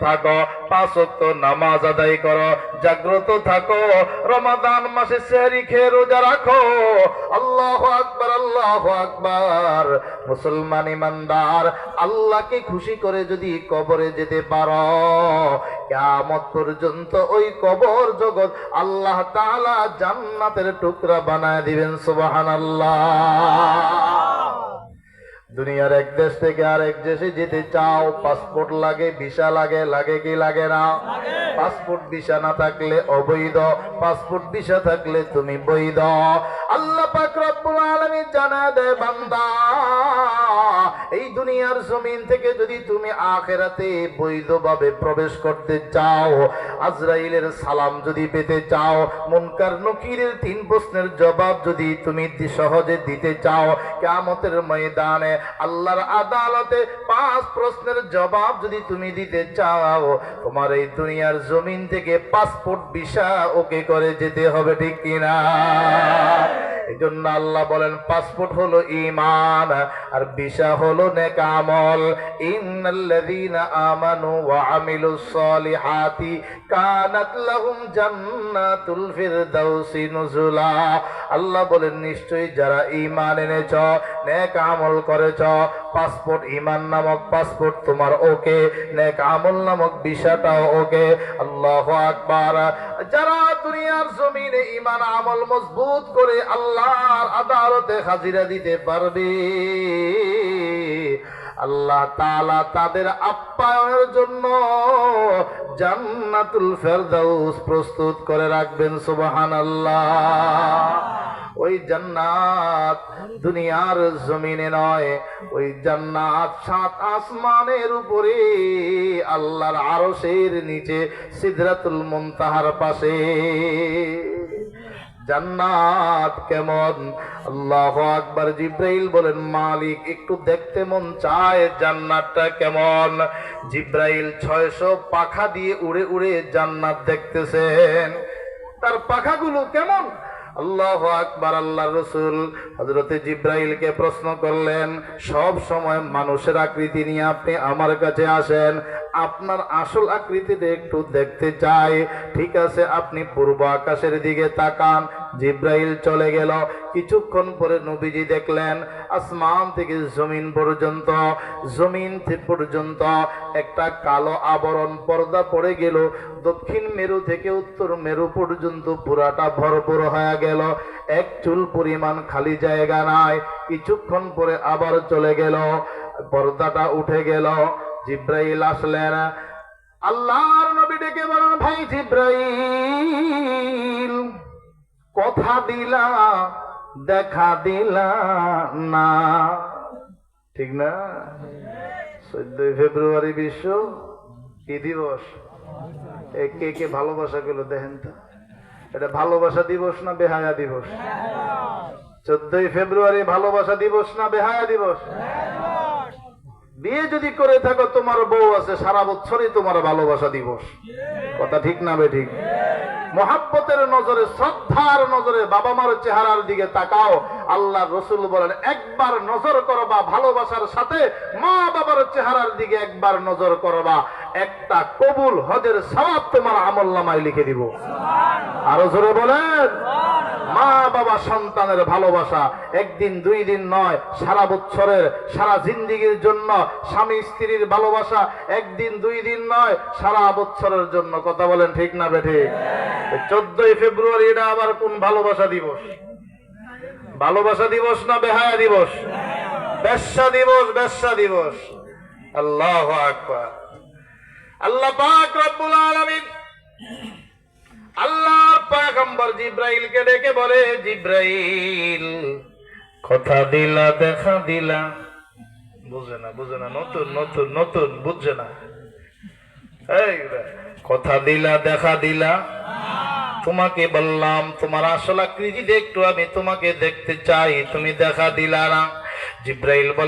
থাকো, 5 ওয়াক্ত নামাজ আদায় করো, জাগ্রত থাকো, রমাদান মাসে সেহরি খেয়ে রোজা রাখো। আল্লাহু আকবার, আল্লাহু আকবার। মুসলমান ইমানদার, আল্লাহকে খুশি করে যদি কবরে যেতে পারো, কিয়ামত পর্যন্ত ওই কবর জগৎ আল্লাহ তাআলা জান্নাতের টুকরা বানায় দিবেন। সুবহানাল্লাহ। দুনিয়ার এক দেশ থেকে আরেক দেশে যেতে চাও, পাসপোর্ট লাগে, ভিসা লাগে, লাগে কি লাগে না? পাসপোর্ট ভিসা না থাকলে অবৈধ, পাসপোর্ট ভিসা থাকলে তুমি বৈধ। আল্লাহ পাক রব্বুল আলামিন জানায় দেয়, বান্দা এই দুনিয়ার জমিন থেকে যদি তুমি আখিরাতে বৈধভাবে প্রবেশ করতে চাও, আজরাইলের সালাম যদি পেতে চাও, মুনকার নকিরের 3 প্রশ্নের জবাব যদি তুমি সহজে দিতে চাও, কিয়ামতের ময়দানে আল্লাহর আদালতে 5 প্রশ্নের জবাব যদি তুমি দিতে চাও, তোমার এই দুনিয়ার জমিন থেকে পাসপোর্ট ভিসা ওকে করে যেতে হবে, ঠিক কিনা? এজন্য আল্লাহ বলেন, পাসপোর্ট হলো ঈমান আর ভিসা হলো নেক আমল। ইন্নাল্লাযীনা আমানু ওয়া আমিলুস সলিহাতি কানাত লাহুম জান্নাতুল ফিরদাউসি নুজুলা। আল্লাহ বলেন, নিশ্চয়ই যারা ঈমান এনেছ, নেক আমল করেছ, পাসপোর্ট ঈমান নামক পাসপোর্ট তোমার ওকে, নেক আমল নামক ভিসাটাও ওকে। আল্লাহু আকবার। যারা দুনিয়ার জমিনে ঈমান আমল মজবুত করে আল্লাহর আদালতে হাজিরা দিতে পারবে, আল্লাহ তাআলা তাদের আপ্যায়নের জন্য জান্নাতুল ফেরদাউস প্রস্তুত করে রাখবেন। সুবহানাল্লাহ। ওই জান্নাত দুনিয়ার জমিনে নয়, ওই জান্নাত 7 আসমানের উপরে আল্লাহর আরশের নিচে সিদরাতুল মুনতাহার পাশে। জান্নাত কেমন? আল্লাহু আকবার। জিব্রাইল বলেন, মালিক একটু দেখতে মন চায় জান্নাতটা কেমন। জিব্রাইল 600 পাখা দিয়ে উড়ে উড়ে জান্নাত দেখতেছেন। তার পাখাগুলো কেমন? আল্লাহু আকবার। আল্লাহর রাসূল হযরতে জিব্রাইলকে প্রশ্ন করলেন, সব সময় মানুষের আকৃতি নিয়ে আপনি আমার কাছে আসেন, আপনার আসল আকৃতিটা একটু দেখতে চাই। ঠিক আছে, আপনি পূর্ব আকাশের দিকে তাকান। জিব্রাইল চলে গেল। কিছুক্ষণ পরে নবীজি দেখলেন আসমান থেকে জমিন পর্যন্ত একটা কালো আবরণ পর্দা পড়ে গেল। দক্ষিণ মেরু থেকে উত্তর মেরু পর্যন্ত পুরাটা ভরপুর হয়ে গেল, এক চুল পরিমাণ খালি জায়গা নাই। কিছুক্ষণ পরে আবার চলে গেল, পর্দাটা উঠে গেল। জিব্রাইল আসলেন। আল্লাহর নবী ডেকে বলেন, ভাই জিব্রাইল, কথা দিলা দেখা দিলা না, ঠিক না? 14 ফেব্রুয়ারি বিশ্ব কি দিবস? কে কে ভালোবাসা গুলো দেখেন তো, এটা ভালোবাসা দিবস না বেহায়া দিবস? 14 ফেব্রুয়ারি ভালোবাসা দিবস না বেহায়া দিবস? বিয়ে যদি করে থাকো, তোমার বউ আছে, সারা বছরই তোমার ভালোবাসা দিবস। কথা ঠিক না বে ঠিক? মোহাব্বতের নজরে, শ্রদ্ধার নজরে বাবা মার চেহারার দিকে তাকাও। আল্লাহ রাসূল বলেন, একবার নজর করবা ভালোবাসার সাথে, মা বাবার চেহারার দিকে একবার নজর করবা, একটা কবুল হজের সওয়াব তোমার আমলনামায় লিখে দিব। আরো জোরে বলেন। মা বাবা সন্তানের ভালোবাসা একদিন 2 দিন নয়, সারা বছরের, সারা জিন্দেগীর জন্য। স্বামী স্ত্রীর ভালোবাসা একদিন 2 দিন নয়, সারা বছরের জন্য। কথা বলেন ঠিক না বেঠিক? 14 ফেব্রুয়ারি এটা আবার কোন ভালোবাসা দিবস? ভালোবাসা দিবস না বেহায়া দিবস? বেশ্যা দিবস, বেশ্যা দিবস। আল্লাহু আকবার। আল্লাহ পাক রব্বুল আলামিন আল্লাহর পয়গম্বর জিব্রাইলকে ডেকে বলে, জিব্রাইল, কথা দিলা দেখা দিলা। বুঝে না, নতুন নতুন নতুন, বুঝছে না। এই কথা দিলা দেখা দিলা, তোমাকে বললাম তোমার আসল আকৃতি একটু আমি তোমাকে দেখতে চাই, তুমি দেখা দিলা না। জিব্রাইল বলে,